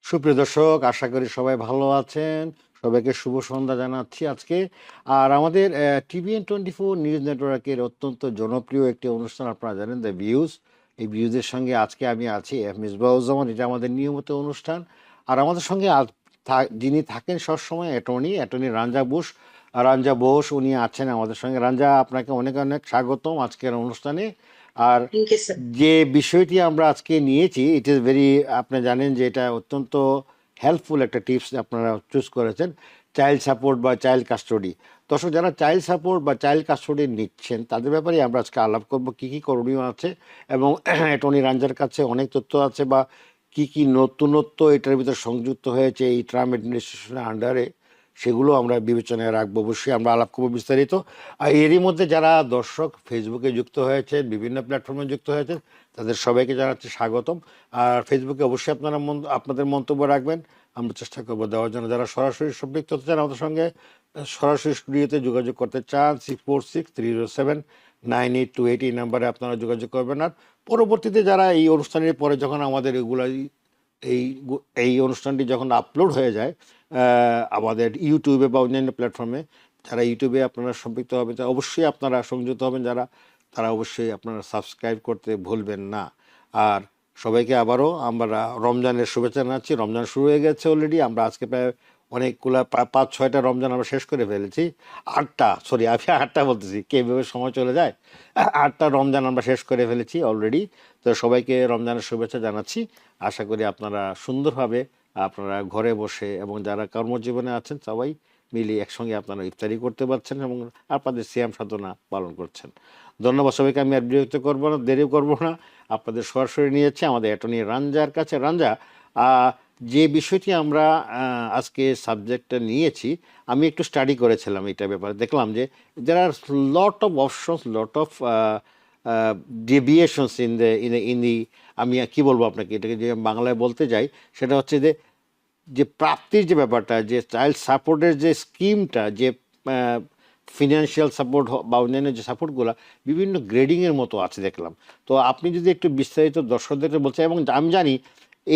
সুপ্রিয় দর্শক, আশা করি সবাই ভালো আছেন। সবাইকে শুভ সন্ধ্যা জানাচ্ছি আজকে। আর আমাদের TVN24 নিউজ নেটওয়ার্কের অত্যন্ত জনপ্রিয় একটি অনুষ্ঠান আপনারা জানেন, দ্য ভিউজ। এই ভিউজের সঙ্গে আজকে আমি আছি মিসবাহুজ্জামান। এটা আমাদের নিয়মিত অনুষ্ঠান। আর আমাদের সঙ্গে যিনি থাকেন সবসময় অ্যাটর্নি রাঞ্জা বোস উনি আছেন আমাদের সঙ্গে। রাঞ্জা, আপনাকে অনেক অনেক স্বাগতম আজকের অনুষ্ঠানে। আর থ্যাংক ইউ স্যার। যে বিষয়টি আমরা আজকে নিয়েছি, ইট ইজ ভেরি, আপনি জানেন যে এটা অত্যন্ত হেল্পফুল একটা টিপস আপনারা চুজ করেছেন, চাইল্ড সাপোর্ট বা চাইল্ড কাস্টডি। দর্শক, যারা চাইল্ড সাপোর্ট বা চাইল্ড কাস্টডি নিচ্ছেন তাদের ব্যাপারে আমরা আজকে আলাপ করব, কী কী করণীয় আছে এবং টনি রাঞ্জার কাছে অনেক তথ্য আছে, বা কি কি নতুনত্ব এটার ভিতরে সংযুক্ত হয়েছে এই ট্রাম্প অ্যাডমিনিস্ট্রেশনের আন্ডারে, সেগুলো আমরা বিবেচনায় রাখবো। অবশ্যই আমরা আলাপ করবো বিস্তারিত। আর এরই মধ্যে যারা দর্শক ফেসবুকে যুক্ত হয়েছে, বিভিন্ন প্ল্যাটফর্মে যুক্ত হয়েছে, তাদের সবাইকে জানাচ্ছি স্বাগতম। আর ফেসবুকে অবশ্যই আপনারা আপনাদের মন্তব্য রাখবেন, আমরা চেষ্টা করবো দেওয়ার জন্য। যারা সরাসরি সম্পৃক্ত হতে চান আমাদের সঙ্গে, সরাসরি স্টুডিওতে যোগাযোগ করতে চান, 6463079828 এই নাম্বারে আপনারা যোগাযোগ করবেন। আর পরবর্তীতে যারা এই অনুষ্ঠানের পরে যখন আমাদের এগুলো এই এই অনুষ্ঠানটি যখন আপলোড হয়ে যায় আমাদের ইউটিউবে বা অন্যান্য প্ল্যাটফর্মে, যারা ইউটিউবে আপনারা সম্পৃক্ত হবেন অবশ্যই আপনারা সংযুক্ত হবেন, তারা অবশ্যই আপনারা সাবস্ক্রাইব করতে ভুলবেন না। আর সবাইকে আবারও আমরা রমজানের শুভেচ্ছা জানাচ্ছি। রমজান শুরু হয়ে গেছে অলরেডি। আমরা আজকে প্রায় অনেকগুলো 5-6টা রমজান আমরা শেষ করে ফেলেছি। আমি 8টা বলতেছি, কীভাবে সময় চলে যায়। 8টা রমজান আমরা শেষ করে ফেলেছি অলরেডি। তো সবাইকে রমজানের শুভেচ্ছা জানাচ্ছি। আশা করি আপনারা সুন্দরভাবে আপনারা ঘরে বসে এবং যারা কর্মজীবনে আছেন সবাই মিলে একসঙ্গে আপনারা ইফতারি করতে পারছেন এবং আপনাদের সিয়াম সাধনা পালন করছেন। ধন্যবাদ সবাইকে। আমি আর বিরক্ত করবো না, দেরি করবো না, আপনাদের সরাসরি নিয়েছে আমাদের অ্যাটর্নি রাঞ্জার কাছে। রাঞ্জা, যে বিষয়টি আমরা আজকে সাবজেক্টটা নিয়েছি, আমি একটু স্টাডি করেছিলাম এটার ব্যাপারে। দেখলাম যে there are lot of options, lot of deviations in the আমি কি বলবো আপনাকে, এটাকে যে বাংলায় বলতে যাই সেটা হচ্ছে যে যে প্রাপ্তির যে ব্যাপারটা, যে চাইল্ড সাপোর্টের যে স্কিমটা, যে ফিনান্সিয়াল সাপোর্ট বা অন্যান্য যে সাপোর্টগুলো বিভিন্ন গ্রেডিংয়ের মতো আছে দেখলাম। তো আপনি যদি একটু বিস্তারিত দর্শকদের বলছেন, এবং আমি জানি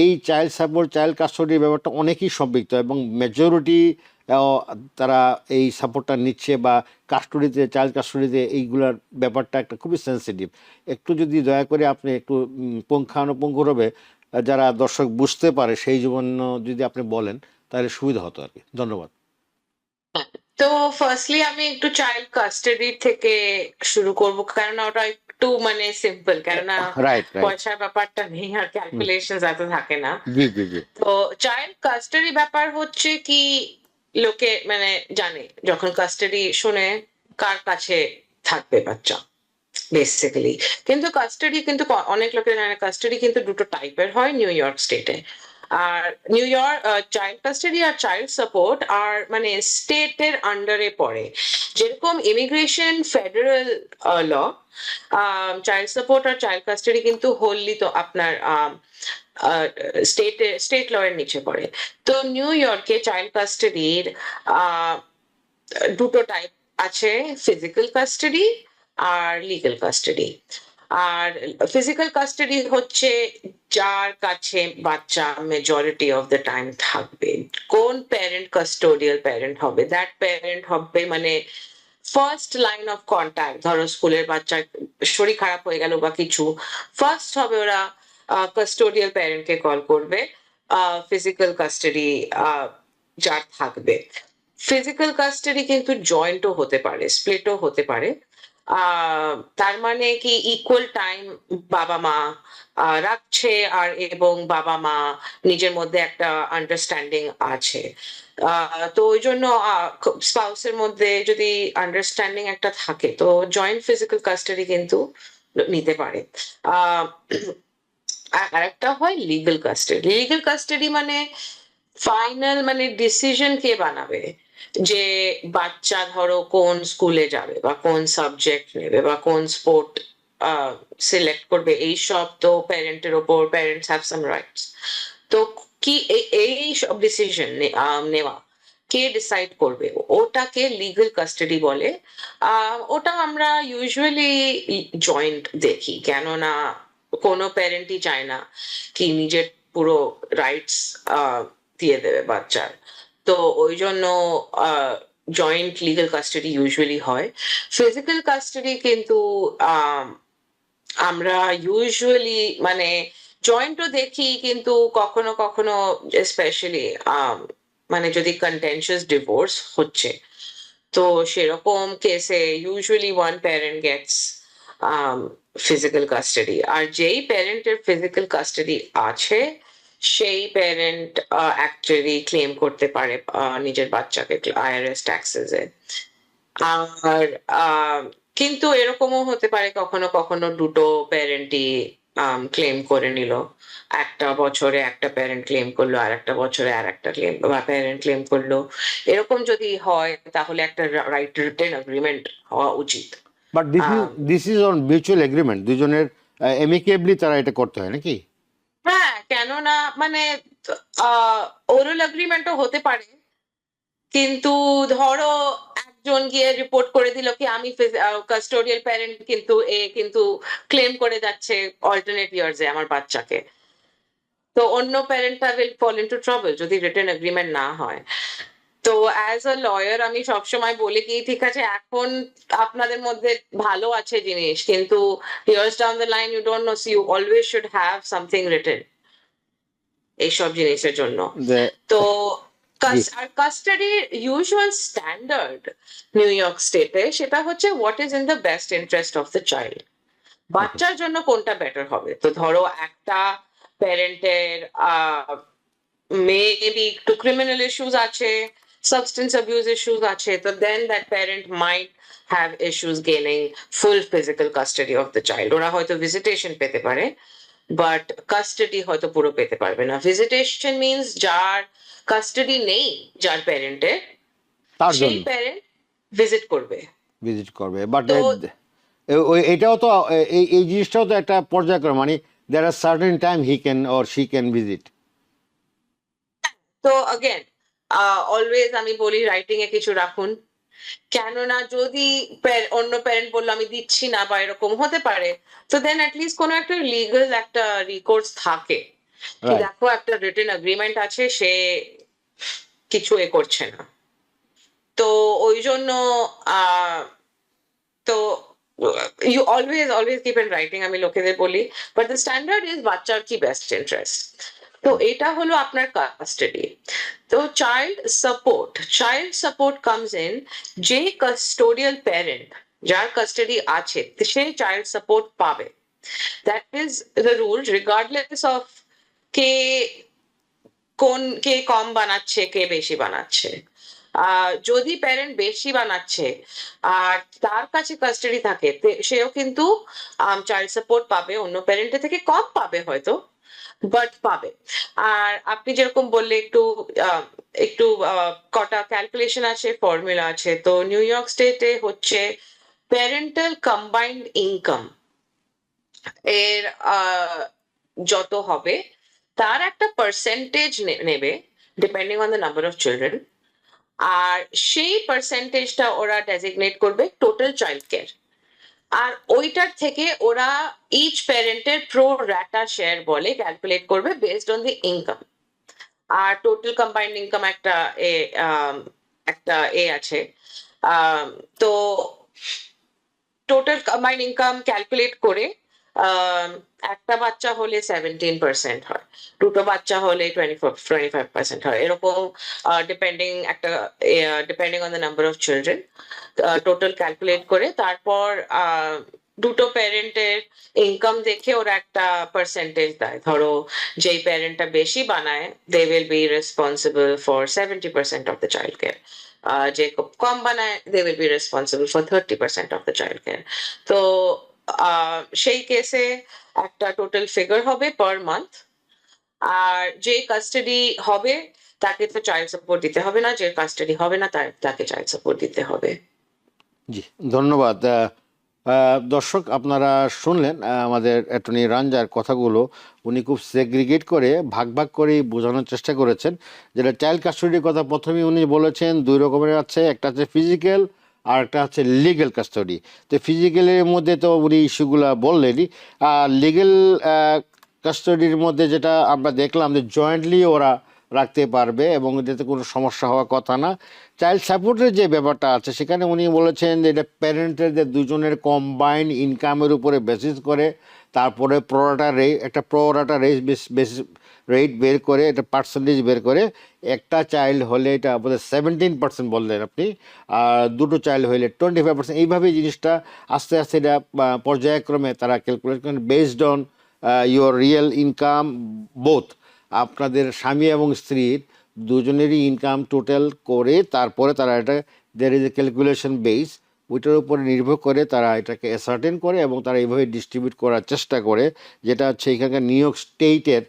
এই চাইল্ড সাপোর্ট চাইল্ড কাস্টডির ব্যাপারটা অনেকেই সম্পৃক্ত এবং মেজরিটি তারা এই সাপোর্টটা নিচ্ছে বা কাস্টডিতে, চাইল্ড কাস্টডিতে এইগুলার ব্যাপারটা একটা খুবই সেন্সিটিভ। একটু যদি দয়া করে আপনি একটু পুঙ্খানুপুঙ্খভাবে যারা দর্শক বুঝতে পারে সেই জন্য যদি আপনি বলেন তাহলে সুবিধা হতো আর কি। ধন্যবাদ। তো ফার্স্টলি আমি একটু চাইল্ড কাস্টাডি থেকে শুরু করব, কারণ ওটা একটু মানে সিম্পল, কেননা রাইট, রাইট। পয়সার ব্যাপারটা নেই আর ক্যালকুলেশন এত থাকে না। জি, জি, জি। তো চাইল্ড কাস্টাডি ব্যাপার হচ্ছে কি, লোকে মানে জানে যখন কাস্টাডি শুনে কার কাছে থাকবে বাচ্চা বেসিক্যালি। কিন্তু কাস্টাডি কিন্তু অনেক লোকে জানে কাস্টাডি কিন্তু দুটো টাইপের হয় নিউ ইয়র্ক স্টেটে। আর নিউ ইয়র্ক চাইল্ড কাস্টাডি আর চাইল্ড সাপোর্ট আর মানে স্টেটের আন্ডারে পড়ে। যেরকম ইমিগ্রেশন ফেডারেল ল, চাইল্ড সাপোর্ট আর চাইল্ড কাস্টাডি কিন্তু হোললি তো আপনার স্টেট ল এর নিচে পড়ে। তো নিউ ইয়র্কে চাইল্ড কাস্টাডির দুটো টাইপ আছে, ফিজিক্যাল কাস্টাডি আর লিগ্যাল কাস্টাডি। আর ফিজিক্যাল কাস্টাডি হচ্ছে যার কাছে বাচ্চা মেজরিটি অফ দ্য টাইম থাকবে। কোন প্যারেন্ট কাস্টোডিয়াল প্যারেন্ট হবে, দ্যাট প্যারেন্ট হবে মানে ফার্স্ট লাইন অফ কন্ট্যাক্ট। ধরো স্কুলের বাচ্চার শরীর খারাপ হয়ে গেল বা কিছু, ফার্স্ট হবে ওরা কাস্টোডিয়াল প্যারেন্টকে কল করবে, ফিজিক্যাল কাস্টাডি যার থাকবে। ফিজিক্যাল কাস্টাডি কিন্তু জয়েন্টও হতে পারে, স্প্লিটও হতে পারে। তার মানে কি ইকুয়াল টাইম বাবা মা রাখছে, আর এবং বাবা মা নিজের মধ্যে একটা আন্ডারস্ট্যান্ডিং আছে। তো ওই জন্য স্পাউসের মধ্যে যদি আন্ডারস্ট্যান্ডিং একটা থাকে তো জয়েন্ট ফিজিক্যাল কাস্টাডি কিন্তু নিতে পারে। আহ আর একটা হয় লিগ্যাল কাস্টাডি। লিগ্যাল কাস্টাডি মানে ফাইনাল মানে ডিসিশন কে বানাবে, যে বাচ্চা ধরো কোন স্কুলে যাবে বা কোন সাবজেক্ট নেবে বা কোন স্পোর্ট সিলেক্ট করবে, এই সব তো প্যারেন্টের ওপর, প্যারেন্টস হ্যাভ সাম রাইটস। তো কি এই সব ডিসিশন নেওয়া কে ডিসাইড করবে, ওটাকে লিগ্যাল কাস্টাডি বলে। ওটা আমরা ইউজুয়ালি জয়েন্ট দেখি, কেননা কোনো প্যারেন্টই চায় না কি নিজের পুরো রাইটস দিয়ে দেবে বাচ্চার। তো ওই জন্য জয়েন্ট লিগ্যাল কাস্টাডি ইউজুয়ালি হয়। ফিজিক্যাল কাস্টাডি কিন্তু আম, আমরা ইউজুয়ালি মানে জয়েন্টও দেখি, কিন্তু কখনো কখনো স্পেশালি মানে যদি কন্টেনশিয়াস ডিভোর্স হচ্ছে, তো সেরকম কেসে usually one parent gets physical custody, আর যেই প্যারেন্টের ফিজিক্যাল কাস্টাডি আছে সেই প্যারেন্ট অ্যাকচুয়ালি ক্লেম করতে পারে নিজের বাচ্চাকে আইআরএস ট্যাক্সেসে। আর কিন্তু এরকমও হতে পারে কখনো কখনো দুটো প্যারেন্টই ক্লেম করে নিল, একটা বছরে একটা প্যারেন্ট ক্লেম করলো, আর একটা বছরে আর একটা ক্লেম বা প্যারেন্ট ক্লেম করলো। এরকম যদি হয় তাহলে একটা রাইট রিটেন এগ্রিমেন্ট হওয়া উচিত। But this is on mutual agreement, দুজনের এমিকেবলি তারা এটা করতে হয় নাকি? হ্যাঁ, কেননা মানে ওরাল এগ্রিমেন্টও হতে পারে, কিন্তু ধরো একজন গিয়ে রিপোর্ট করে দিল কি আমি কাস্টোডিয়াল প্যারেন্ট, কিন্তু কিন্তু ক্লেম করে যাচ্ছে অল্টারনেট ইয়ার্সে আমার বাচ্চাকে, তো অন্য প্যারেন্টটা উইল ফল ইনটু ট্রাবল যদি রিটেন এগ্রিমেন্ট না হয়। তো অ্যাজ আ লয়ার আমি সবসময় বলি কি ঠিক আছে, এখন আপনাদের মধ্যে ভালো আছে জিনিস, কিন্তু years down the line you don't know, so you always should have something written এইসব জিনিসের জন্য। যে- তো জি। আর কাস্টাডির ইউজুয়াল স্ট্যান্ডার্ড নিউ ইয়র্ক স্টেটে সেটা হচ্ছে what is in the best interest of the child, বাচ্চার জন্য কোনটা বেটার হবে। তো ধরো একটা প্যারেন্টের মেবি একটু ক্রিমিনাল ইস্যুস আছে, সাবস্টেন্স অ্যাবিউজ ইস্যুস আছে, তো then that parent might have issues gaining full physical custody of the child. ওরা হয়তো ভিজিটেশন পেতে পারে, বাট কাস্টাডি হয়তো পুরো পেতে পারবে না। ভিজিটেশন মিনস যার কাস্টাডি নেই যার প্যারেন্টের, তার সেই জন্য প্যারেন্ট ভিজিট করবে। ভিজিট করবে, বাট তো এটাও তো এই জিনিসটাও তো একটা পর্যায়ক্রম, মানে there are certain time he can or she can visit. তো अगेन অলওয়েজ আমি বলি রাইটিং এ কিছু রাখুন, কেননা যদি অন্য প্যারেন্ট বললো আমি দিচ্ছি না বা এরকম হতে পারে, তো দেন অ্যাটলিস্ট কোনো একটা লিগাল একটা রিকোর্স থাকে কি রাইট। দেখো একটা রিটেন এগ্রিমেন্ট আছে, সে কিছু করছে না। তো ওই জন্য আহ তো you always keep in writing আমি লোকেদের বলি, বাট দ্য স্ট্যান্ডার্ড ইজ বাচ্চার কি বেস্ট ইন্টারেস্ট। তো এটা হলো আপনার কাস্টাডি। তো চাইল্ড সাপোর্ট কামস ইন, যে কাস্টোডিয়াল প্যারেন্ট যার কাস্টাডি আছে সে চাইল্ড সাপোর্ট পাবে। That is the rule regardless of কে কে কম বানাচ্ছে কে বেশি বানাচ্ছে। যদি প্যারেন্ট বেশি বানাচ্ছে আর তার কাছে কাস্টাডি থাকে, সেও কিন্তু চাইল্ড সাপোর্ট পাবে, অন্য প্যারেন্টের থেকে কম পাবে হয়তো, বাট পাবে। আর আপনি যেরকম বললে একটু একটু কটা ক্যালকুলেশন আছে, ফর্মুলা আছে। তো নিউ ইয়র্ক স্টেটে হচ্ছে প্যারেন্টাল কম্বাইন্ড ইনকাম এর যত হবে তার একটা পার্সেন্টেজ নেবে depending on the number of children, আর সেই পার্সেন্টেজটা ওরা ডেজিগনেট করবে টোটাল চাইল্ড কেয়ার, আর ওইটার থেকে ওরা ইচ প্যারেন্টের প্রো রাটা শেয়ার বলে ক্যালকুলেট করবে বেসড অন দি ইনকাম। আর টোটাল কম্বাইন্ড ইনকাম একটা আছে। আম, তো টোটাল কম্বাইন্ড ইনকাম ক্যালকুলেট করে আম, একটা বাচ্চা হলে 17% হয়, দুটো বাচ্চা হলে 25% হয়, এরকম depending on the number of children total calculate করে তারপর দুটো প্যারেন্টের ইনকাম দেখে ওরা একটা পার্সেন্টেজ দেয়। ধরো যেই প্যারেন্টটা বেশি বানায় they will be responsible for 70% of the child care, যে কম বানায় they will be responsible for 30% of the child care. তো সেই কেসে একটা টোটাল ফিগার হবে পার মান্থ, আর যে কাস্টাডি হবে তাকে তো চাইল্ড সাপোর্ট দিতে হবে না, যে কাস্টাডি হবে না তাকে চাইল্ড সাপোর্ট দিতে হবে। জি, ধন্যবাদ। দর্শক, আপনারা শুনলেন আমাদের অ্যাটর্নি রাঞ্জার কথাগুলো। উনি খুব সেগ্রিগেট করে ভাগ ভাগ করে বোঝানোর চেষ্টা করেছেন। যেটা চাইল্ড কাস্টাডির কথা প্রথমেই উনি বলেছেন দুই রকমের আছে, একটা হচ্ছে ফিজিক্যাল আর একটা হচ্ছে লিগ্যাল কাস্টাডি। তো ফিজিক্যালের মধ্যে তো উনি ইস্যুগুলো বললেনই, আর লিগ্যাল কাস্টাডির মধ্যে যেটা আমরা দেখলাম যে জয়েন্টলি ওরা রাখতে পারবে এবং এটাতে কোনো সমস্যা হওয়ার কথা না। চাইল্ড সাপোর্টের যে ব্যাপারটা আছে সেখানে উনি বলেছেন যে এটা প্যারেন্টের যে দুজনের কম্বাইন্ড ইনকামের উপরে বেসিস করে, তারপরে একটা প্রোরাটা রেট বের করে, এটা পার্সেন্টেজ বের করে। একটা চাইল্ড হলে এটা আমাদের 17% বললেন আপনি, আর দুটো চাইল্ড হলে 25%। এইভাবে জিনিসটা আস্তে আস্তে এটা পর্যায়ক্রমে তারা ক্যালকুলেট করেন based on your real income both, আপনাদের স্বামী এবং স্ত্রীর দুজনেরই ইনকাম টোটাল করে তারপরে তারা এটা there is a calculation base, ওইটার উপরে নির্ভর করে তারা এটাকে অ্যাসার্টেন করে এবং তারা এইভাবে ডিস্ট্রিবিউট করার চেষ্টা করে, যেটা হচ্ছে এখানকার নিউ ইয়র্ক স্টেটের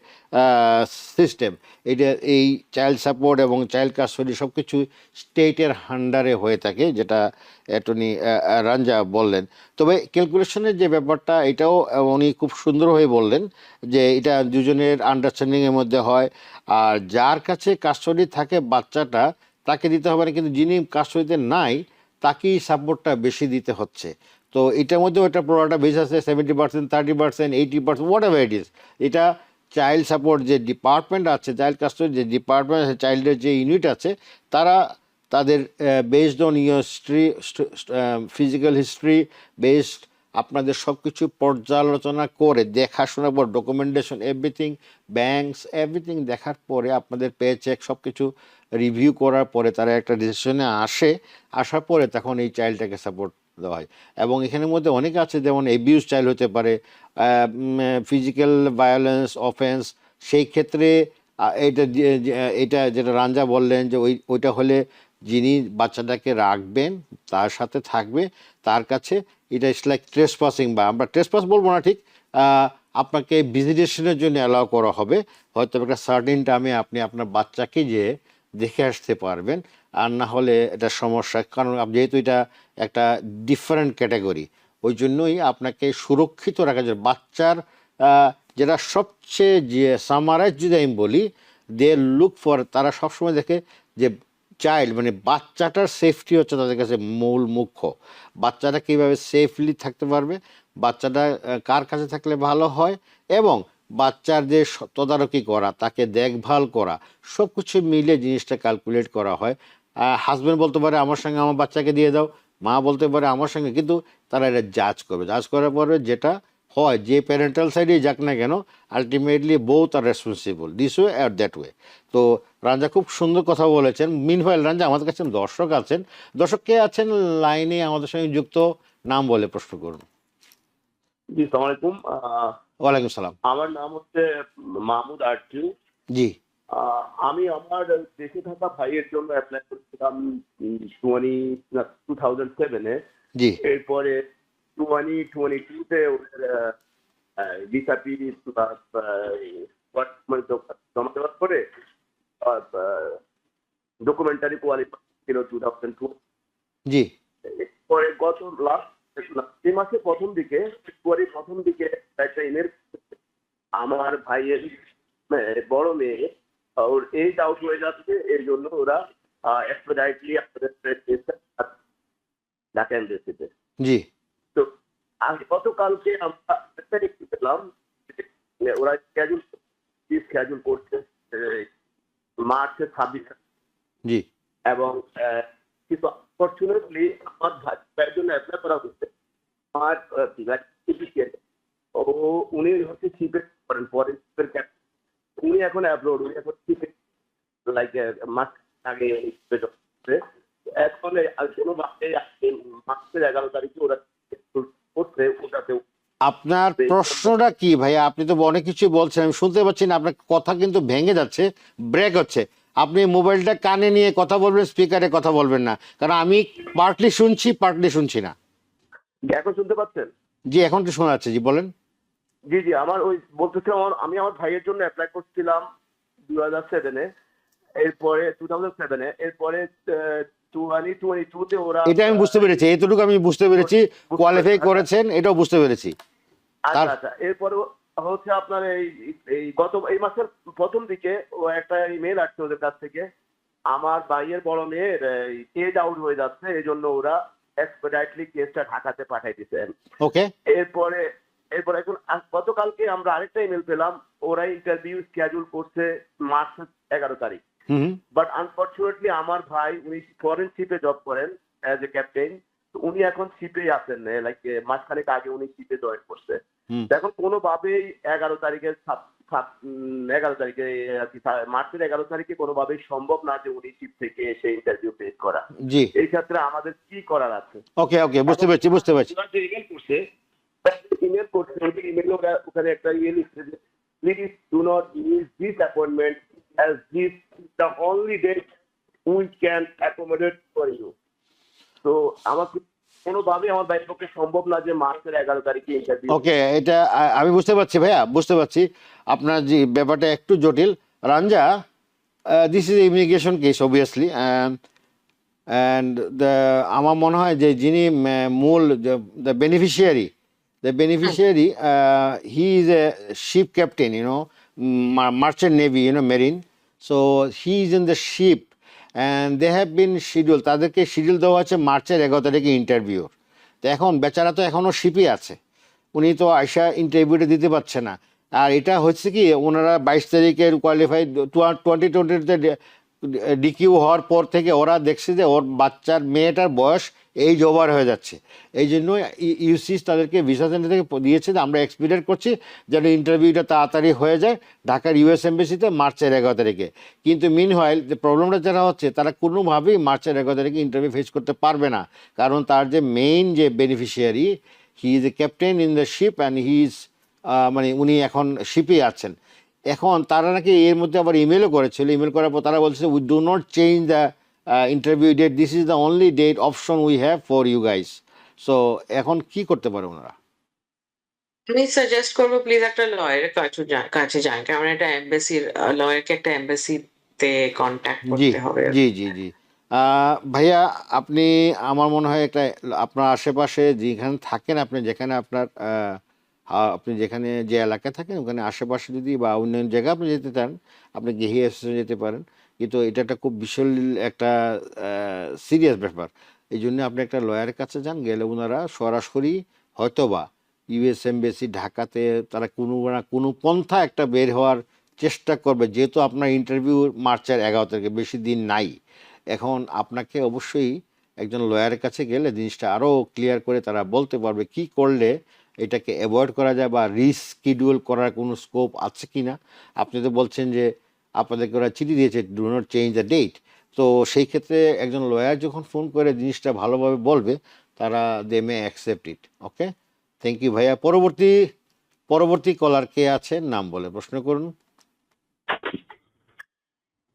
সিস্টেম। এটা এই চাইল্ড সাপোর্ট এবং চাইল্ড কাস্টডি সব কিছু স্টেটের আন্ডারে হয়ে থাকে, যেটা অ্যাটর্নি রাঞ্জা বললেন। তবে ক্যালকুলেশনের যে ব্যাপারটা এটাও উনি খুব সুন্দরভাবে বললেন যে এটা দুজনের আন্ডারস্ট্যান্ডিংয়ের মধ্যে হয়, আর যার কাছে কাস্টডি থাকে বাচ্চাটা তাকে দিতে হবে না, কিন্তু যিনি কাস্টডিতে নাই তাকেই সাপোর্টটা বেশি দিতে হচ্ছে। তো এটার মধ্যেও একটা প্রোডাক্টটা বেশি আছে 70%, 30%, 80%, হোয়াট এভার ইট ইজ। এটা চাইল্ড সাপোর্ট যে ডিপার্টমেন্ট আছে, চাইল্ড কাস্টডি যে ডিপার্টমেন্ট আছে, চাইল্ডের যে ইউনিট আছে, তারা তাদের based on your history, physical history based আপনাদের সব কিছু পর্যালোচনা করে দেখাশোনার পর ডকুমেন্টেশন এভরিথিং, ব্যাংকস এভরিথিং দেখার পরে আপনাদের পে চেক সব কিছু রিভিউ করার পরে তারা একটা ডিসিশনে আসার পরে তখন এই চাইল্ডটাকে সাপোর্ট দেওয়া হয়। এবং এখানের মধ্যে অনেক আছে, যেমন এবিউজ চাইল্ড হতে পারে, ফিজিক্যাল ভায়োলেন্স অফেন্স। সেই ক্ষেত্রে এটা যেটা রাঞ্জা বললেন যে ওইটা হলে যিনি বাচ্চাটাকে রাখবেন তার সাথে থাকবে, তার কাছে এটা ইটস লাইক ট্রেসপাসিং, বা আমরা ট্রেসপাস বলবো না ঠিক, আপনাকে ভিজিটেশনের জন্য অ্যালাউ করা হবে, হয়তো একটা সার্টিন টাইমে আপনি আপনার বাচ্চাকে যে দেখে আসতে পারবেন। আর না হলে এটা সমস্যা, কারণ যেহেতু এটা একটা ডিফারেন্ট ক্যাটাগরি, ওই জন্যই আপনাকে সুরক্ষিত রাখা যায় বাচ্চার। যেটা সবচেয়ে যে সামারাইজ যদি আমি বলি, দে লুক ফর, তারা সবসময় দেখে যে চাইল্ড মানে বাচ্চাটার সেফটি হচ্ছে তাদের কাছে মূল মুখ্য। বাচ্চাটা কীভাবে সেফলি থাকতে পারবে, বাচ্চাটা কার কাছে থাকলে ভালো হয়, এবং বাচ্চার যে তদারকি করা, তাকে দেখভাল করা, সব কিছু মিলে জিনিসটা ক্যালকুলেট করা হয়। হাজব্যান্ড বলতে পারে আমার সঙ্গে আমার বাচ্চাকে দিয়ে দাও, মা বলতে পারে আমার সঙ্গে, কিন্তু তারা এটা জাজ করবে, জাজ করার পরে যেটা হয়, যে প্যারেন্টাল সাইডে যাক না কেন, ultimately both are responsible this way আর দ্যাট ওয়ে। তো রাঞ্জা খুব সুন্দর কথা বলেছেন। মিনওয়াইল রাঞ্জা, আমাদের কাছে দর্শক আছেন, দর্শক কে আছেন লাইনে আমাদের সঙ্গে যুক্ত, নাম বলে প্রশ্ন করুন। জি, সালাম আলাইকুম। ওয়ালাইকুম সালাম। আমার নাম হচ্ছে মাহমুদ আরজু। জি আমি আমার দেশে থাকা ভাইয়ের জন্য অ্যাপ্লাই করেছিলাম 2007-এ। জি এরপরে 2022-তে ওদের ভিসাপি জমা দেওয়ার পরে ডকুমেন্টারি কোয়ালিফাই ছিল 2002। জি পরে গত এই মাসের প্রথম দিকে, ফেব্রুয়ারির প্রথম দিকে একটা ইমেল আমার ভাইয়ের বড় মেয়ে, ওর এজ আউট হয়ে যাচ্ছে, এর জন্য ওরা এক্সপেডাইটলি আপনাদের ঢাকা এমবেসিতে। জি তো গতকালকে আমরা দেখতে পেলাম যে ওরা স্কেজুল করছে মার্চের 26। জি এবং কিন্তু আনফরচুনেটলি আমার ভাইয়ের জন্য অ্যাপ্লাই করা হচ্ছে। আমার উনি হচ্ছে শিপে করেন, পরে শিপের ক্যাপ্টেন। উনি এখন অ্যাব্রোড, উনি এখন শিপে লাইক মাস আগে এখন কোনো মাসের 11 তারিখে ওরা করছে ওটাতে। আপনার প্রশ্নটা কি ভাইয়া? আপনি তো অনেক কিছু বলছেন, আমি শুনতে পাচ্ছি না, আপনার কথা কিন্তু ভেঙে যাচ্ছে, ব্রেক হচ্ছে। আপনি মোবাইলটা কানে নিয়ে কথা বলবেন, স্পিকারে কথা বলবেন না, কারণ আমি পার্টলি শুনছি না। এখন শুনতে পাচ্ছেন? জি এখন তো শোনা যাচ্ছে, জি বলেন। জি জি, আমার ওই বলতেছিলাম, আমি আমার ভাইয়ের জন্য অ্যাপ্লাই করছিলাম 2007-এ, এরপরে 2007-এ, এরপরে 2022-তে ওরা, এটা আমি বুঝতে পেরেছি, এতটুকু আমি বুঝতে পেরেছি, কোয়ালিফাই করেছেন, এটাও বুঝতে পেরেছি। আচ্ছা আচ্ছা। এরপরে হচ্ছে আপনার এই এই মাসের প্রথম দিকে ও একটা ইমেল আসছে ওদের কাছ থেকে, আমার ভাইয়ের বড় মেয়ের এজ আউট হয়ে যাচ্ছে, এই জন্য ওরা এক্সপেডাইটলি কেসটা ঢাকাতে পাঠাই দিচ্ছেন। ওকে। এরপর এখন গতকালকে আমরা আরেকটা ইমেল পেলাম, ওরা ইন্টারভিউ স্কেডিউল করছে মার্চের 11 তারিখ। হুম বাট আনফর্চুনেটলি আমার ভাই উনি ফরেন শিপে জব করেন অ্যাজ এ ক্যাপ্টেন, তো উনি এখন শিপেই আছেন, লাইক মাসখানেক আগে উনি শিপে জয়েন করছে। হুম তো এখন কোনোভাবেই 11 তারিখে 11 তারিখে আর কি, মার্চের 11 তারিখে কোনোভাবেই সম্ভব না যে উনি শিপ থেকে এসে ইন্টারভিউ ফেস করা। জি এই ক্ষেত্রে আমাদের কি করার আছে? ওকে ওকে বুঝতে পেরেছি বুঝতে পেরেছি। ওরা যে ইমেল করছে ওই ইমেলে ওরা ওখানে একটা ইয়ে লিখছে যে please do not use this appointment as this the only date we can accommodate for you. তো আমাকে কোনোভাবে আমার বাইরের পক্ষে সম্ভব না যে মার্চের 11 তারিখে ইন্টারভিউ। ওকে এটা আমি বুঝতে পারছি ভাইয়া, বুঝতে পারছি আপনার যে ব্যাপারটা একটু জটিল। Ranjha, this is immigration case obviously, and আমার মনে হয় যে যিনি মূল the beneficiary he is a ship captain, merchant navy, marine. So he is in the ship and they have been schedule, তাদেরকে শিডিউল দেওয়া আছে মার্চের 11 তারিখে ইন্টারভিউর। তো এখন বেচারা তো এখনও শিপই আছে, উনি তো আইসা ইন্টারভিউটা দিতে পারছে না। আর এটা হচ্ছে কি, ওনারা 22 তারিখের কোয়ালিফাই 2020-তে ডিকিউ হওয়ার পর থেকে ওরা দেখছে যে ওর বাচ্চার মেয়েটার বয়স এইজ ওভার হয়ে যাচ্ছে। এই জন্য ইউসিস তাদেরকে ভিসা সেন্টার থেকে দিয়েছে যে আমরা এক্সপিডিয়েট করছি যেন ইন্টারভিউটা তাড়াতাড়ি হয়ে যায় ঢাকার ইউএস এমবেসিতে মার্চের 11 তারিখে। কিন্তু মিনহোয়াইল যে প্রবলেমটা যারা হচ্ছে তারা কোনোভাবেই মার্চের 11 তারিখে ইন্টারভিউ ফেস করতে পারবে না, কারণ তার যে মেইন যে beneficiary, he is a captain in the ship and he is মানে উনি এখন শিপেই আছেন। এখন তারা নাকি এর মধ্যে আবার ইমেলও করেছিল, ইমেল করার পর তারা বলছে we do not change the interview date, this is the only date option we have for you guys. So এখন কি করতে পারে ওনারা? আমি সাজেস্ট করবো প্লিজ একটা লয়ারের কাছে যান, কারণ একটা এমবাসির লয়ারকে একটা এমবাসিতে কন্ট্যাক্ট জি করতে হবে। জি জি জি ভাইয়া, আপনি আমার মনে হয় একটা আপনার আশেপাশে যেখানে থাকেন, আপনি যেখানে আপনার আপনি যেখানে যে এলাকায় থাকেন ওখানে আশেপাশে যদি বা অন্যান্য জায়গায় আপনি যেতে চান, আপনি গেহি অ্যাসোসিয়েশনে যেতে পারেন। কিন্তু এটা একটা খুব বিশাল একটা সিরিয়াস ব্যাপার, এই জন্য আপনি একটা লয়ারের কাছে যান, গেলে ওনারা সরাসরি হয়তোবা ইউএস এমবেসি ঢাকাতে তারা কোনো না কোনো পন্থা একটা বের হওয়ার চেষ্টা করবে, যেহেতু আপনার ইন্টারভিউ মার্চের 11 তারিখে, বেশি দিন নাই। এখন আপনাকে অবশ্যই একজন লয়ারের কাছে গেলে জিনিসটা আরও ক্লিয়ার করে তারা বলতে পারবে কি করলে এটাকে অ্যাভয়েড করা যায় বা রিস্কিডিউল করার কোনো স্কোপ আছে কি না। আপনি তো বলছেন যে আপনাদেরকে ওরা চিঠি দিয়েছে do not change the date, তো সেই ক্ষেত্রে একজন লয়ার যখন ফোন করে জিনিসটা ভালোভাবে বলবে, তারা they may accept it. Okay, thank you ভাইয়া। পরবর্তী কলার কে আছে, নাম বলে প্রশ্ন করুন।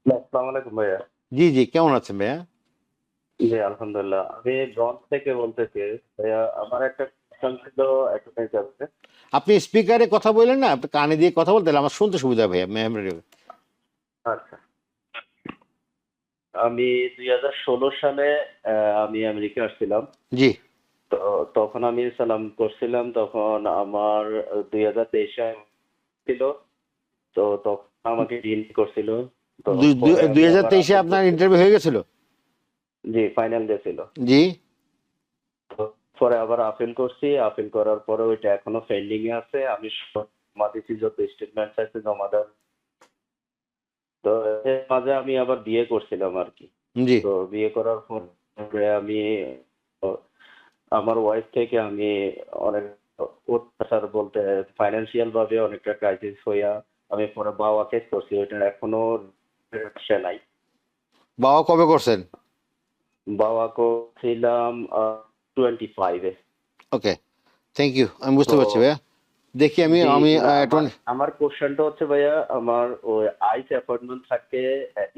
আসসালামু আলাইকুম ভাইয়া। জি জি, কেমন আছেন ভাইয়া? জি আলহামদুলিল্লাহ, আমি ব্রঞ্জ থেকে বলতেছি ভাইয়া। আমার একটা কোশ্চেন ছিল এক্সারসাইজ আছে। আপনি স্পিকারে কথা বললেন না, আপনি কানে দিয়ে কথা বলতে, আমার শুনতে সুবিধা ভাইয়া ম্যাম। আচ্ছা, আমি 2016 সালে আমি আমেরিকা আসছিলাম। জি তো তখন আমি সালাম করছিলাম, তখন আমার 2023 ছিল। তো তখন আমাকে ডিল করছিল। তো পরে আমি আবার 2023-এ আপনার ইন্টারভিউ হয়ে গেছিল? জি ফাইনাল দিয়েছিল। জি তো পরে আবার আপিল করছি, আপিল করার পরে ওইটা এখনো পেন্ডিং এ আছে। আমি জমা দিয়েছি, যত স্টেটমেন্ট আছে জমা দেওয়ার। তো এর মাঝে আমি আবার বিয়ে করছিলাম আর কি। জি তো বিয়ে করার পরে আমি আমার ওয়াইফ থেকে আমি অনেক অত্যাচার বলতে ফাইন্যান্সিয়াল ভাবে অনেকটা ক্রাইসিস হইয়া আমি পরে বাবা কেস করছি, ওইটা এখনো সে নাই। বাবা কবে করছেন? বাবা করছিলাম 25-এ। ওকে, থ্যাংক ইউ, আমি বুঝতে তো পারছি ভাইয়া। দেখি আমি জি, আমি না, একটু আমার কোশ্চেনটা হচ্ছে ভাইয়া, আমার ওই আইস অ্যাপয়েন্টমেন্ট থাকে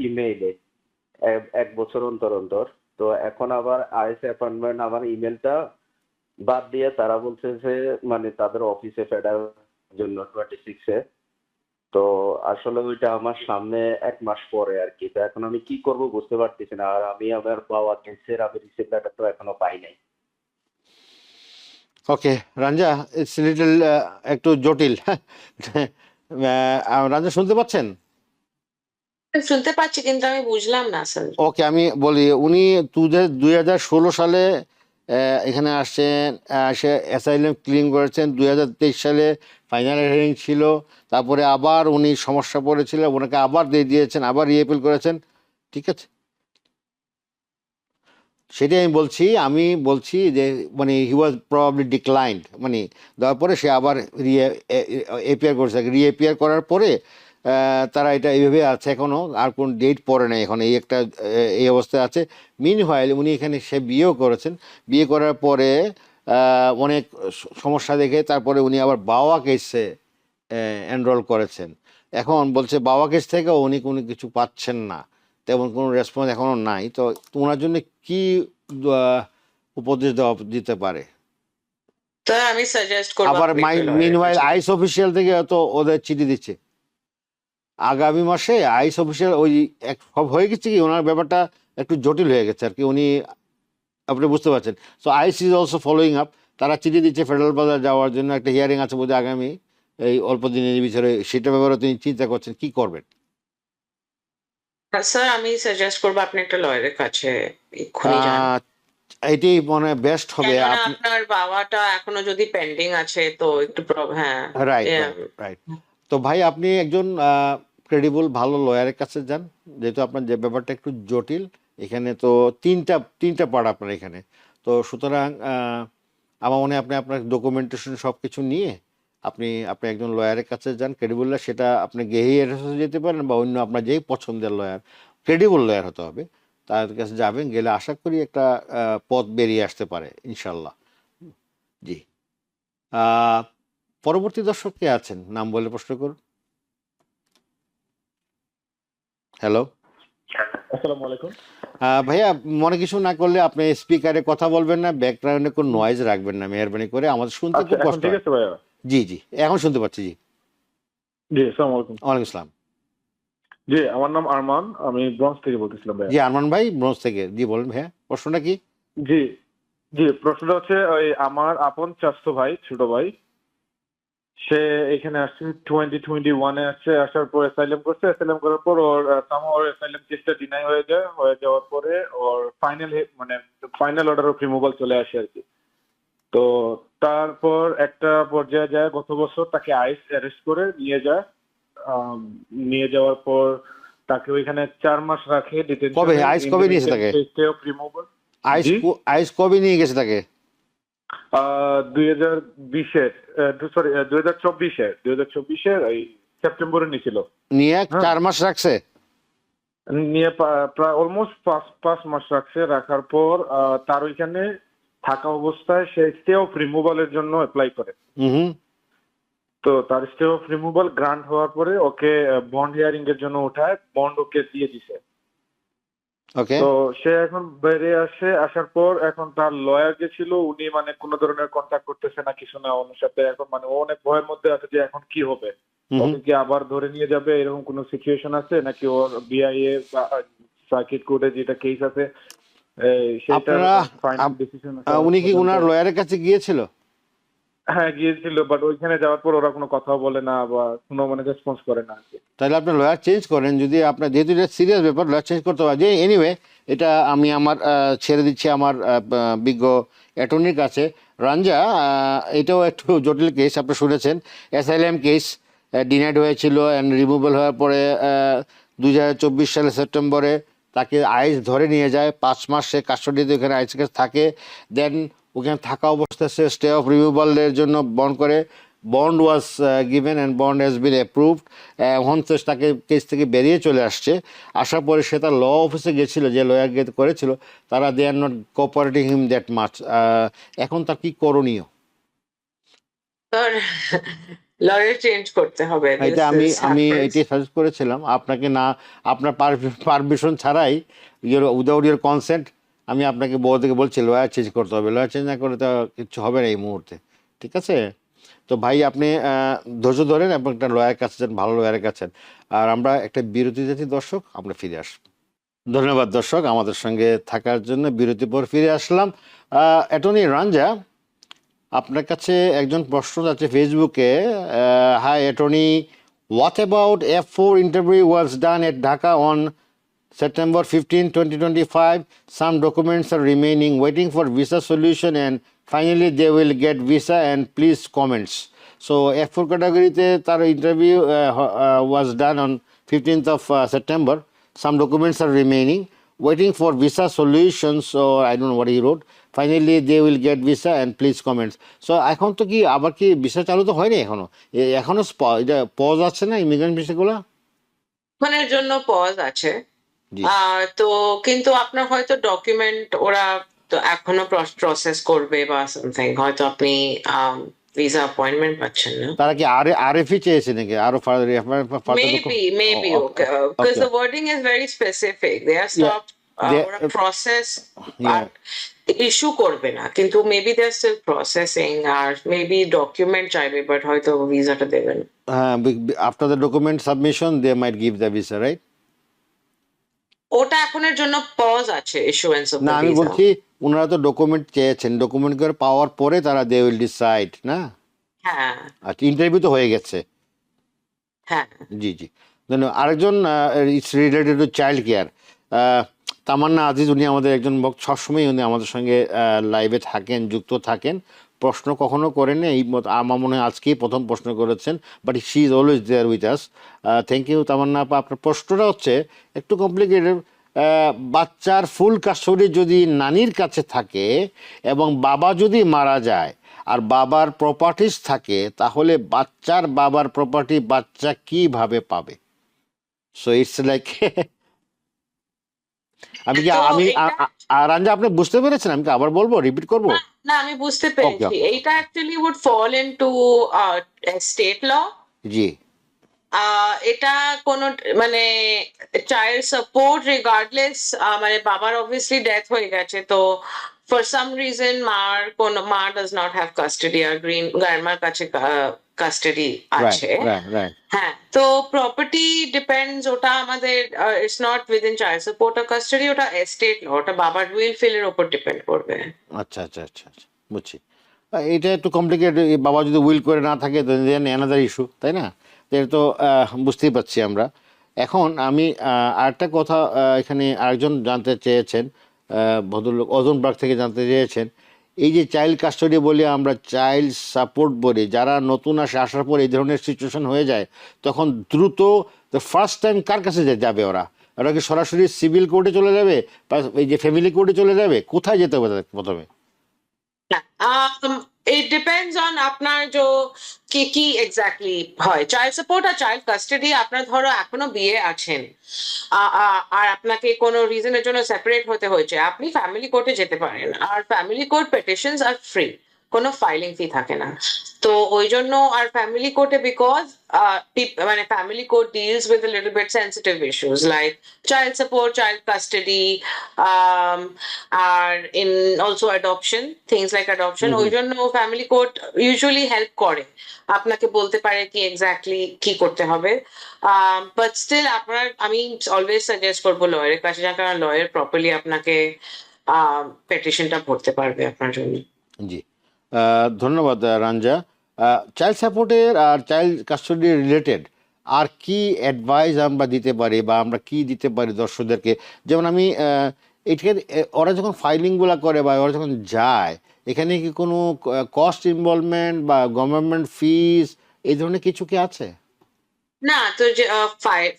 ইমেইলে 1 বছর অন্তর অন্তর। তো এখন আবার আইস অ্যাপয়েন্টমেন্ট আমার ইমেলটা বাদ দিয়ে তারা বলছে যে মানে তাদের অফিসে ফেডার জন্য 26-এ। তো আসলে ওইটা আমার সামনে 1 মাস পরে আর কি। তো এখন আমি কি করব বুঝতে পারতেছি না। আর আমি আমার বাবা কেসের আমি রিসিপ্ট লেটার তো এখনো পাই নাই। ওকে রাঞ্জা, ইটস লিটল একটু জটিল। রাঞ্জা শুনতে পাচ্ছেন? শুনতে পাচ্ছি কিন্তু আমি বুঝলাম না স্যার। ওকে, আমি বলি, উনি 2016 সালে এখানে আসছেন, সে অ্যাসাইলাম ক্লেম করেছেন 2023 সালে ফাইনাল হিয়ারিং ছিল, তারপরে আবার উনি সমস্যা পড়েছিল, ওনাকে আবার দিয়ে দিয়েছেন, আবার রিঅ্যাপিল করেছেন, ঠিক আছে। সেটাই আমি বলছি যে মানে হি ওয়াজ প্রবাবলি ডিক্লাইন্ড, মানে দেওয়ার পরে সে আবার এপিয়ার করেছে, রিএপিয়ার করার পরে তারা এটা এইভাবে আছে এখনও, আর কোন ডেট পড়ে নাই এখন, এই অবস্থায় আছে। মিন হোয়াইল উনি এখানে সে বিয়েও করেছেন, বিয়ে করার পরে অনেক সমস্যা দেখে তারপরে উনি আবার বাওয়া কেসে এনরোল করেছেন। এখন বলছে বাওয়া কেস থেকে উনি কোনো কিছু পাচ্ছেন না, তেমন কোনো রেসপন্স এখনো নাই। তো ওনার জন্য কি উপদেশ দিতে পারে? তো আমি সাজেস্ট করবো আবার আপনি একটা lawyer এর মিনওয়াইল কাছে। আইস অফিসিয়াল থেকে তো ওদের চিঠি দিচ্ছে আগামী মাসে। আইস অফিসিয়াল ওই সব হয়ে গেছে কি, ওনার ব্যাপারটা একটু জটিল হয়ে গেছে আর কি, উনি আপনি বুঝতে পারছেন। So ICE is also following up, তারা চিঠি দিচ্ছে ফেডারেল বাজার যাওয়ার জন্য, একটা হিয়ারিং আছে বোধহয় আগামী এই অল্প দিনের ভিতরে, সেটা ব্যাপারে তিনি চিন্তা করছেন কি করবেন। স্যার আমি সাজেস্ট করবো আপনি একটা লয়ারের কাছে এক্ষুনি যান, এটি মনে বেস্ট হবে। কেননা আপনার বাবাটা এখনো যদি পেন্ডিং আছে তো একটু হ্যাঁ রাইট রাইট। তো ভাই আপনি একজন ক্রেডিবল ভালো লয়ারের কাছে যান, যেহেতু আপনার যে ব্যাপারটা একটু জটিল, এখানে তো তিনটা পার্ট আপনার এখানে, তো সুতরাং আমার মনে হয় আপনি আপনার ডকুমেন্টেশন সব কিছু নিয়ে আপনি একজন লয়ারের কাছে যান ক্রেডিবল, সেটা আপনি গেহিয়ার কাছে যেতে পারেন বা অন্য আপনার যেই পছন্দের লয়ার, ক্রেডিবল লয়ার হতে হবে, তাদের কাছে যাবেন, গেলে আশা করি একটা পথ বেরিয়ে আসতে পারে ইনশাল্লাহ। জি, পরবর্তী দর্শক কে আছেন, নাম বলে প্রশ্ন করুন। হ্যালো, আসসালামু আলাইকুম। ভাইয়া মনে কিছু না করলে আপনি স্পিকারে কথা বলবেন না, ব্যাকগ্রাউন্ডে কোনো নয়েজ রাখবেন না মেহরবানি করে, আমাদের শুনতে আচ্ছা খুব এখন কষ্ট ঠিক হয়। আছে ভাইয়া? জি জি, এখন শুনতে পাচ্ছি। জি, জি আসসালামু আলাইকুম। ওয়ালাইকুম আসসালাম। জি আমার নাম আরমান, আমি ব্রঞ্জ থেকে বলতেছিলাম ভাইয়া। জি আরমান ভাই ব্রোঞ্জ থেকে, জি বলেন ভাইয়া, প্রশ্নটা কি? জি জি প্রশ্নটা হচ্ছে ওই আমার আপন চাচাতো ভাই, ছোট ভাই, সে এখানে আসছে 2021-এ আসছে, আসার পর অ্যাসাইলাম করছে, অ্যাসাইলাম করার পর ওর ওর অ্যাসাইলাম কেসটা ডিনাই হয়ে যায়, হয়ে যাওয়ার পরে ওর ফাইনাল অর্ডার অফ রিমুভাল চলে আসে আর কি। তো তারপর একটা পর্যায়ে যায়, গত বছর তাকে আইস অ্যারেস্ট করে নিয়ে যায়। নিয়ে যাওয়ার পর তাকে ওইখানে 4 মাস রাখে ডিটেনশনে। কবে আইস কবে নিয়েছে তাকে? স্টে অফ রিমুভাল আইস কবে নিয়ে গেছে তাকে? 2020-এর সরি 2024-এর এই সেপ্টেম্বরে নিয়েছিল। নিয়ে হ্যাঁ। 4 মাস রাখছে। নিয়ে প্রায় অলমোস্ট 5 মাস রাখছে। রাখার পর তার ওইখানে থাকা অবস্থায় সে স্টে অফ রিমুভালের জন্য অ্যাপ্লাই করে। হুম। তো তার স্টে অফ রিমুভাল গ্রান্ট হওয়ার পরে ওকে বন্ড হিয়ারিং এর জন্য ওঠায়, বন্ড ওকে দিয়ে দিছে। ওকে। তো সে এখন বেরিয়ে আসার পর এখন তার লয়ার যে ছিল উনি মানে কোনো ধরনের কন্ট্যাক্ট করতেছে না, কিছু না ওনার সাথে। এখন মানে ও অনেক ভয়ের মধ্যে আছে যে এখন কি হবে, ওকে কি আবার ধরে নিয়ে যাবে, এরকম কোনো সিচুয়েশন আছে নাকি ওর বিআইএ বা সার্কিট কোর্টে যেটা কেস আছে সেটা ফাইনাল ডিসিশন। উনি কি ওনার লয়ারের কাছে গিয়েছিল? হ্যাঁ গিয়েছিল, বাট ওইখানে যাওয়ার পর ওরা কোনো কথা বলে না বা কোনো মানে রেসপন্স করে না আর কি। তাহলে আপনি লয়ার চেঞ্জ করেন, যদি আপনার যেহেতু এটা সিরিয়াস ব্যাপার, লয়ার চেঞ্জ করতে পারে। যে এনিওয়ে এটা আমি আমার ছেড়ে দিচ্ছি আমার বিজ্ঞ অ্যাটর্নির কাছে। রাঞ্জা, এটাও একটু জটিল কেস, আপনি শুনেছেন অ্যাসাইলাম কেস ডিনাইড হয়েছিল অ্যান্ড রিমুভাল হওয়ার পরে 2024 সালে সেপ্টেম্বরে তাকে আইস ধরে নিয়ে যায়, 5 মাস সে কাস্টডিতে ওখানে আইস কেস থাকে। দেন ওখানে থাকা অবস্থায় সে স্টে অফ রিমুভালের জন্য বন্ড করে, bond was given and bond has been approved. এখন তো তাকে কেস থেকে বেরিয়ে চলে আসছে। আসার পরে সে তার ল অফিসে গেছিল, যে লয়ার গেট করেছিল, তারা they are not cooperating him that much. এখন তার কি করণীয়? স্যার লয়ার চেঞ্জ করতে হবে। এটা আমি এটি সাজেস্ট করেছিলাম আপনাকে, না আপনার পারমিশন ছাড়াই, উইদাউট ইউর কনসেন্ট আমি আপনাকে থেকে বলছি লয়ার চেঞ্জ করতে হবে। লয়ার চেঞ্জ না করে তো কিচ্ছু হবে না এই মুহূর্তে, ঠিক আছে? তো ভাই আপনি ধৈর্য ধরেন এবং একটা লয়ার কাছে যান, ভালো লয়ারের কাছে। আর আমরা একটা বিরতি যাচ্ছি দর্শক, আমরা ফিরে আসবো। ধন্যবাদ দর্শক আমাদের সঙ্গে থাকার জন্য। বিরতি পর ফিরে আসলাম। অ্যাটর্নি রাঞ্জা, আপনার কাছে একজন প্রশ্ন আছে ফেসবুকে। Hi attorney, what about F4 interview was done at Dhaka on September 15, 2025, some documents are remaining waiting for visa solution and finally they will get visa and please comments. So F4 category-তে তার interview was done on 15th of September. Some documents are remaining waiting for visa solutions, so I don't know what he wrote. Finally they will get visa and please comments. So এখন তো কি আবার কি visa চালু তো হয়নি এখনো, এখনো পজ আছে না ইমিগ্রেন্ট ভিসাগুলো? ওখানের জন্য পজ আছে। জি। তো কিন্তু আপনার হয়তো ডকুমেন্ট ওরা তো এখনো প্রসেস করবে বা সামথিং, হয়তো আপনি ভিসা অ্যাপয়েন্টমেন্ট পাচ্ছেন না। তারা কি আরএফই চেয়েছে নাকি আরো further Maybe, because the wording is very specific. They are stopped. ওরা প্রসেস ইস্যু করবে না, কিন্তু maybe they are still processing, আর মেবি ডকুমেন্ট চাইবে, বাট হয়তো ভিসাটা দেবেন। After the document submission they might give the visa, right? ওটা এখনের জন্য পজ আছে, ইস্যুয়েন্স অফ না, দ্য আমি ভিসা। বলছি ওনারা তো ডকুমেন্ট চেয়েছেন, ডকুমেন্ট করে পাওয়ার পরে তারা দে উইল ডিসাইড, না? হ্যাঁ আচ্ছা, ইন্টারভিউ তো হয়ে গেছে। হ্যাঁ। জি জি, ধন্যবাদ। আরেকজন it's related to child care, Tamanna Aziz, উনি আমাদের একজন সবসময় উনি আমাদের সঙ্গে লাইভে থাকেন, যুক্ত থাকেন, প্রশ্ন কখনো করেন এই আমার মনে হয় আজকেই প্রথম প্রশ্ন করেছেন, but she is always there with us. Thank you Tamanna আপা। আপনার প্রশ্নটা হচ্ছে একটু কমপ্লিকেটেড। বাচ্চার ফুল কাস্টডি যদি নানির কাছে থাকে এবং বাবা যদি মারা যায় আর বাবার প্রপার্টিস থাকে, তাহলে বাচ্চার বাবার প্রপার্টি বাচ্চা কিভাবে পাবে? সো ইটস লাইক আমি কি তো আমি এটা- রাঞ্জা, আপনি বুঝতে পেরেছেন? আমি কি আবার বলবো, রিপিট করবো? না, আমি বুঝতে পেরেছি। এইটা actually would fall into state law. জি। এটা কোনো মানে চাইল্ড সাপোর্ট রিগার্ডলেস, মানে বাবার অবভিয়াসলি ডেথ হয়ে গেছে, তো ফর সাম রিজন মা ডাজ নট হ্যাভ কাস্টাডি, আর গ্র্যান্ডমার কাছে কাস্টাডি আছে। রাইট। হ্যাঁ, তো প্রপার্টি ডিপেন্ডস, ওটা আমাদের it's not within child support আর কাস্টাডি, ওটা এস্টেট ল, ওটা বাবার উইল ফিলের উপর ডিপেন্ড করবে। আচ্ছা আচ্ছা আচ্ছা আচ্ছা, বুঝছি। এটা একটু কমপ্লিকেটেড, বাবা যদি উইল করে না থাকে দেন অ্যানাদার ইস্যু, তাই না? তো এটা তো বুঝতেই পারছি আমরা। এখন আমি আরেকটা কথা এখানে আরেকজন জানতে চেয়েছেন, ভদ্রলোক অজনবাগ থেকে জানতে চেয়েছেন, এই যে চাইল্ড কাস্টডি বলি আমরা, চাইল্ড সাপোর্ট বলি, যারা নতুন আসার পর এই ধরনের সিচুয়েশন হয়ে যায়, তখন দ্রুত ফার্স্ট টাইম কার কাছে যাবে ওরা? ওরা কি সরাসরি সিভিল কোর্টে চলে যাবে, বা এই যে ফ্যামিলি কোর্টে চলে যাবে? কোথায় যেতে হবে তাদের প্রথমে? ইট ডিপেন্ডস অন আপনার কি এক্স্যাক্টলি হয়। চাইল্ড সাপোর্ট আর চাইল্ড কাস্টাডি, আপনার ধরো এখনো বিয়ে আছেন আর আপনাকে কোনো রিজনের জন্য সেপারেট হতে হয়েছে, আপনি ফ্যামিলি কোর্টে যেতে পারেন, আর ফ্যামিলি কোর্ট পেটিশনস আর ফ্রি, কোনো ফাইলিং ফি থাকে না। তো ওই জন্য, আর ফ্যামিলি কোর্টে বিকজ মানে family court deals with a little bit sensitive issues like child support, child custody, আর in also adoption, things like adoption. ওই জন্য ফ্যামিলি কোর্ট ইউজুয়ালি হেল্প করে, আপনাকে বলতে পারে কি এক্স্যাক্টলি কি করতে হবে। বাট স্টিল আপনার, আমি অলওয়েজ সাজেস্ট করবো লয়ারের কাছে যান, কারণ লয়ার প্রপারলি আপনাকে পেটিশনটা ভরতে পারবে আপনার জন্য। জি, ধন্যবাদ রাঞ্জা। চাইল্ড সাপোর্টের আর চাইল্ড কাস্টডি রিলেটেড আর কি অ্যাডভাইস আমরা দিতে পারি, বা আমরা কি দিতে পারি দর্শকদেরকে? যেমন আমি এটাকে ওরা যখন ফাইলিংগুলো করে বা ওরা যখন যায়, এখানে কি কোনো কস্ট ইনভলভমেন্ট বা গভর্নমেন্ট ফিস এই ধরনের কিছু কি আছে? না, তো যে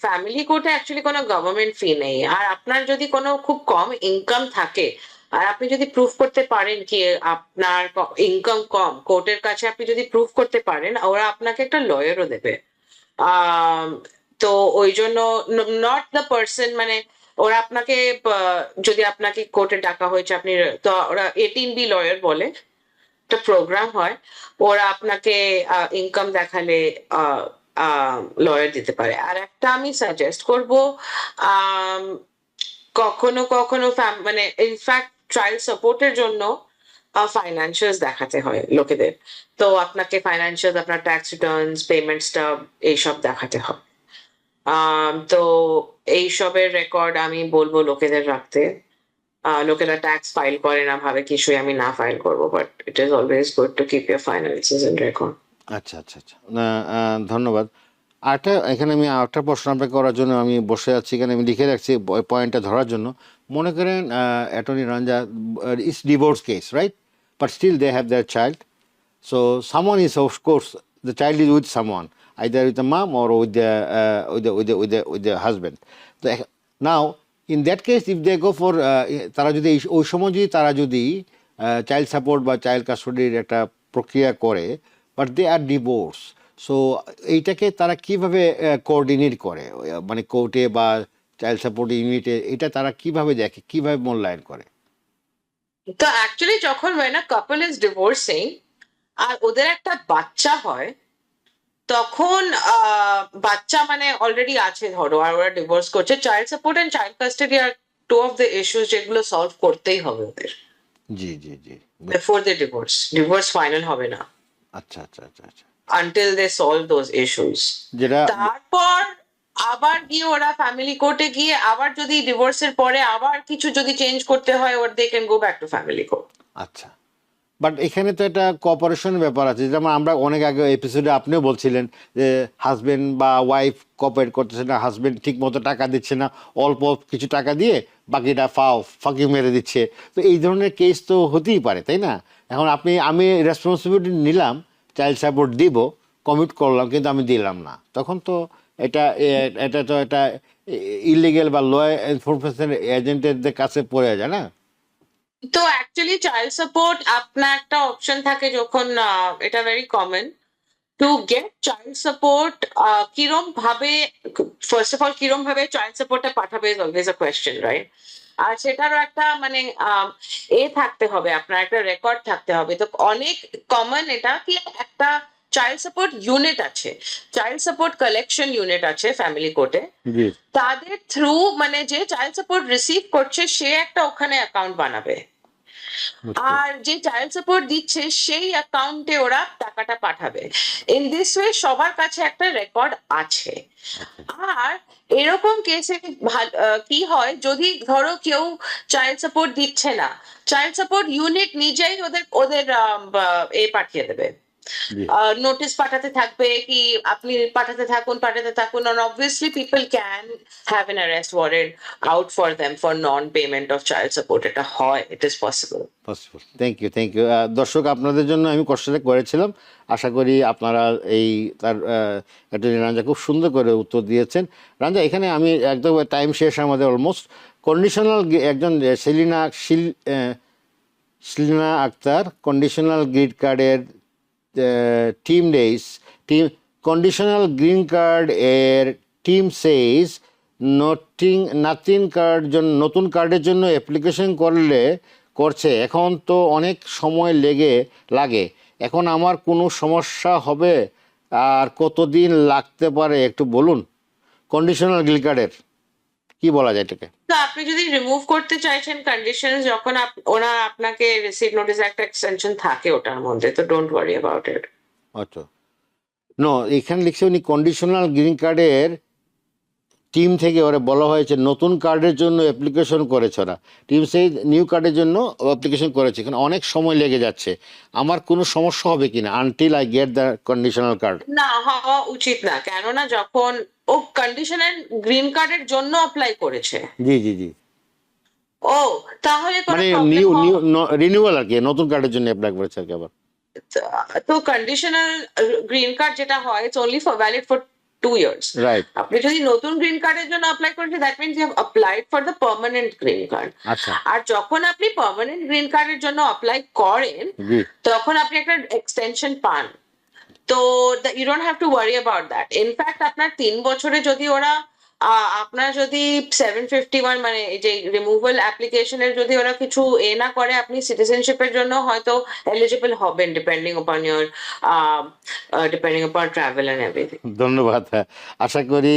ফ্যামিলি কোর্টে অ্যাকচুয়ালি কোনো গভর্নমেন্ট ফি নেই, আর আপনার যদি কোনো খুব কম ইনকাম থাকে আর আপনি যদি প্রুফ করতে পারেন কি আপনার ইনকাম কম, কোর্টের কাছে আপনি যদি প্রুফ করতে পারেন, ওরা আপনাকে একটা লয়ারও দেবে। তো ওই জন্য নট দ্য পার্সন, মানে ওরা আপনাকে যদি আপনাকে কোর্টে ডাকা হয়েছে, আপনি তো ওরা 18B লয়ার বলে একটা প্রোগ্রাম হয়, ওরা আপনাকে ইনকাম দেখালে লয়ার দিতে পারে। আর একটা আমি সাজেস্ট করব, কখনো কখনো মানে ইনফ্যাক্ট চাইল্ড সাপোর্টের জন্য ফাইন্যান্সিয়ালস দেখাতে হয় লোকেদের, তো আপনাকে ফাইন্যান্সিয়ালস, আপনার ট্যাক্স রিটার্নস, পেমেন্ট স্টাব এইসব দেখাতে হয়। তো এইসবের রেকর্ড আমি বলবো লোকেদের রাখতে। লোকেরা ট্যাক্স ফাইল করে না, ভাবে কিছুই আমি না ফাইল করবো, but it is always good to keep your finances in record. আচ্ছা আচ্ছা আচ্ছা, ধন্যবাদ। আরেকটা এখানে আমি আরেকটা প্রশ্ন আপনাকে করার জন্য আমি বসে আছি, এখানে আমি লিখে রাখছি পয়েন্টটা ধরার জন্য। মনে করেন attorney Ranja is divorce case, right? But still they have their child. So someone is, of course, the child is with someone, either with the mom or with the husband. So, now, in that case, if they go for তারা যদি ওই সময় যদি তারা যদি child support বা child কাস্টোডির একটা প্রক্রিয়া করে, but they are divorce, so এইটাকে তারা কিভাবে কোঅর্ডিনেট করে, মানে কোর্টে বা চাইল্ড সাপোর্ট ইউনিটে, এটা তারা কিভাবে দেখে, কিভাবে মূল্যায়ন করে? তো অ্যাকচুয়ালি যখন when a couple is divorcing আর ওদের একটা বাচ্চা হয়, তখন বাচ্চা মানে অলরেডি আছে ধরো, আর ওরা ডিভোর্স করছে, child support and child custody are two of the issues যেগুলো সলভ করতেই হবে ওদের জি জি জি, বিফোর দ্য ডিভোর্স ফাইনাল হবে না আচ্ছা আচ্ছা আচ্ছা আচ্ছা, until they solve those issues. যেটা তারপর আবার গিয়ে ওরা ফ্যামিলি কোর্টে গিয়ে আবার যদি ডিভোর্সের পরে আবার কিছু যদি চেঞ্জ করতে হয়, or they can go back to family court. আচ্ছা, বাট এখানে তো একটা কোঅপারেশনের ব্যাপার আছে, যেমন আমরা অনেক আগে এপিসোডে আপনিও বলছিলেন যে হাজবেন্ড বা ওয়াইফ কোঅপারেট করতেছে না, হাজবেন্ড ঠিক মতো টাকা দিচ্ছে না, অল্প কিছু টাকা দিয়ে বাকিটা ফাঁকি মেরে দিচ্ছে। তো এই ধরনের কেস তো হতেই পারে, তাই না? এখন আমি রেসপন্সিবিলিটি নিলাম, চাইল্ড সাপোর্ট দিব, কমিট করলাম, কিন্তু আমি দিলাম না, তখন তো এটা ইলিগেল বা ল এনফোর্সমেন্ট এজেন্টের কাছে পড়ে যায় না? তো অ্যাকচুয়ালি চাইল্ড সাপোর্ট আপনার একটা অপশন থাকে যখন এটা very common to get child support. কিরম ভাবে, ফার্স্ট অফ অল কিরম ভাবে চাইল্ড সাপোর্টটা পাঠাবে is always a question, right? আর সেটারও একটা মানে থাকতে হবে, আপনার একটা রেকর্ড থাকতে হবে। তো অনেক কমন এটা কি একটা চাইল্ড সাপোর্ট ইউনিট আছে, চাইল্ড সাপোর্ট কালেকশন ইউনিট আছে ফ্যামিলি কোর্টে, জি, তাদের থ্রু মানে যে চাইল্ড সাপোর্ট রিসিভ করছে সে একটা ওখানে অ্যাকাউন্ট বানাবে, আর যে চাইল্ড সাপোর্ট দিচ্ছে সেই অ্যাকাউন্টে ওরা টাকাটা পাঠাবে। ইন দিস ওয়ে সবার কাছে একটা রেকর্ড আছে। আর এরকম কেসে কি হয়, যদি ধরো কেউ চাইল্ড সাপোর্ট দিচ্ছে না, চাইল্ড সাপোর্ট ইউনিট নিজেই ওদের ওদের পাঠিয়ে দেবে, জি, নোটিশ পাঠাতে থাকবে, কি আপনি পাঠাতে থাকুন and obviously people can have an arrest warrant out for them for non-payment of child support. এটা হয়, it is possible. Possible. Thank you, thank you. দর্শক, আপনাদের জন্য আমি কষ্টটা করেছিলাম, আশা করি আপনারা তার অ্যাটর্নি রাঞ্জা খুব সুন্দর করে উত্তর দিয়েছেন। রাঞ্জা, এখানে আমি একদম টাইম শেষ আমাদের অলমোস্ট। কন্ডিশনাল একজন শিলিনা আক্তার কন্ডিশনাল গ্রিন কার্ডের কন্ডিশনাল গ্রিন কার্ড এর টিম সেইজ নতুন কার্ডের জন্য অ্যাপ্লিকেশন করছে, এখন তো অনেক সময় লাগে, এখন আমার কোনো সমস্যা হবে আর কতদিন লাগতে পারে একটু বলুন? কন্ডিশনাল গ্রিন কার্ডের কি বলা যায় এটাকে? তো আপনি যদি রিমুভ করতে চাইছেন কন্ডিশন, যখন ওরা আপনাকে রিসিভ নোটিস একটা এক্সটেনশন থাকে ওটার মধ্যে, তো ডোন্ট ওয়ারি অ্যাবাউট ইট। আচ্ছা, নো, এখানে লিখছে উনি কন্ডিশনাল গ্রিন কার্ডের টিম থেকে ওরা বলা হয়েছে নতুন কার্ডের জন্য অ্যাপ্লিকেশন করেছে, ওরা টিম সেই নিউ কার্ডের জন্য অ্যাপ্লিকেশন করেছে, এখানে অনেক সময় লেগে যাচ্ছে, আমার কোনো সমস্যা হবে কিনা until I get the conditional card? না, হওয়া উচিত না, কেননা যখন ও কন্ডিশনাল গ্রিন কার্ডের জন্য অ্যাপ্লাই করেছে। জি জি জি, ও, তাহলে কোনো মানে প্রবলেম রিনিউয়াল আর কি, নতুন কার্ডের জন্য অ্যাপ্লাই করেছে আর কি আবার। তো কন্ডিশনাল গ্রিন কার্ড যেটা হয়, it's only for valid for 2 years. Right, আপনি যদি নতুন গ্রিন কার্ডের জন্য অ্যাপ্লাই করেছেন, that means you have applied for the permanent green card. আচ্ছা, আর যখন আপনি পার্মানেন্ট গ্রিন কার্ডের জন্য অ্যাপ্লাই করেন, জি, তখন আপনি একটা এক্সটেনশন পান, তো you don't have to worry about that. In fact আপনার 3 বছরে যদি ওরা আপনার যদি 751 মানে এই যে রিমুভাল অ্যাপ্লিকেশনের যদি ওরা কিছু না করে, আপনি সিটিজেনশিপের জন্য হয়তো এলিজিবল হবেন, depending upon travel and everything. ধন্যবাদ। আশা করি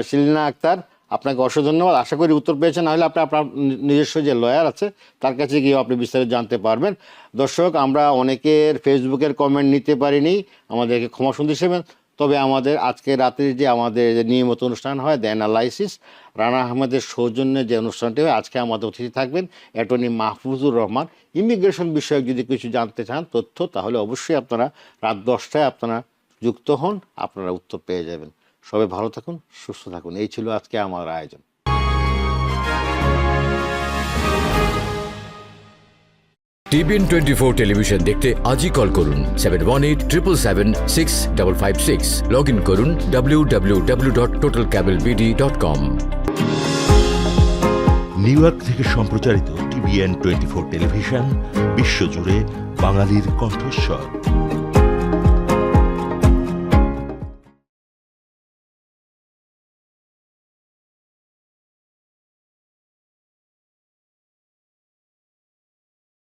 শিলিনা আক্তার, আপনাকে অসংখ্য ধন্যবাদ। আশা করি উত্তর পেয়েছেন, নাহলে আপনি আপনার নিজস্ব যে লয়ার আছে তার কাছে গিয়ে আপনি বিস্তারিত জানতে পারবেন। দর্শক, আমরা অনেকের ফেসবুকের কমেন্ট নিতে পারিনি, আমাদেরকে ক্ষমা সুন্দর হিসেবে। তবে আমাদের আজকে রাত্রে যে আমাদের নিয়মিত অনুষ্ঠান হয় দ্য অ্যানালাইসিস, রানা আহমেদের সৌজন্যে যে অনুষ্ঠানটি হয়, আজকে আমাদের অতিথি থাকবেন অ্যাটর্নি মাহফুজুর রহমান। ইমিগ্রেশন বিষয়ক যদি কিছু জানতে চান তথ্য, তাহলে অবশ্যই আপনারা রাত 10টায় আপনারা যুক্ত হন, আপনারা উত্তর পেয়ে যাবেন। সবাই ভালো থাকুন, সুস্থ থাকুন। এই ছিল আজকে আমার আয়োজন। টিবিএন 24 টেলিভিশন দেখতে আজই কল করুন 7187776556। লগ ইন করুন www.totalcablebd.com। নিউ ইয়র্ক থেকে সম্প্রচারিত টিবিএন 24 টেলিভিশন বিশ্বজুড়ে বাঙালির কণ্ঠস্বর।